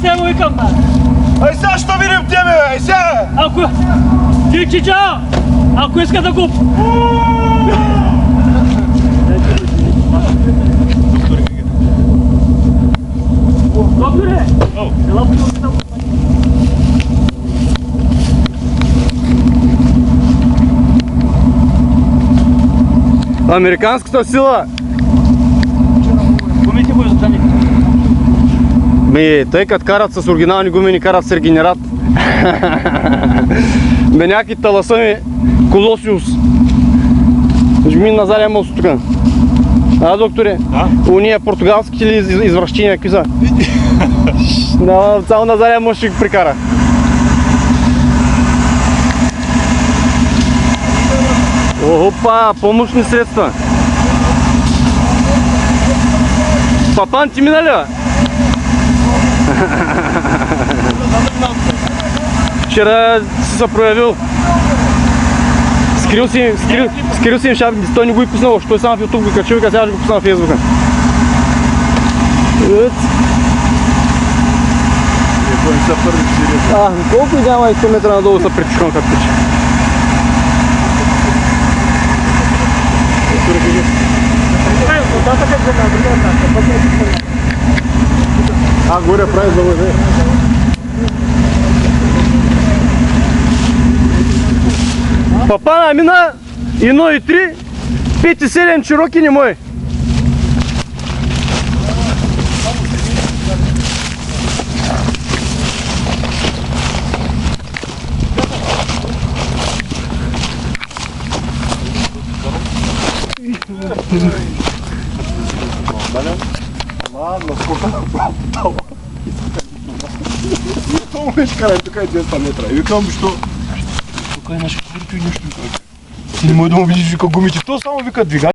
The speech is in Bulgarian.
Аз не му викам, бе. Ай сега ще видим тебе, ай сега! Ако... Ти, чича! Ако иска да го... Докторе! Ела по да го... Американската сила! Гумите го изотани. Тъй като карат с оригинални гуми, не карат с регенерат. Някакви таласъми Колосиус. Жми на задния мост тук. Докторе? Уния португалските ли извращения, какви са? Само на задния мост ще ги прикара. Опа, помощни средства. Папан, ти мина ли? Вчера си се проявил. Скрил си им шапките, той не го и пуснал, той само в YouTube го качил и сега ще го пусна на Фейсбука. Колко и няма и 100 метра надолу са притишком като пича. Горе прави за лъже. Папана мина 1,3, 5,7 Чироки не мой. Ладно, сколько? Това беше карай, тук е 200 метра. И викам, що? Тук е наш курто и нещо. Ти не може да му видиш, вика гумите. То само вика двигател.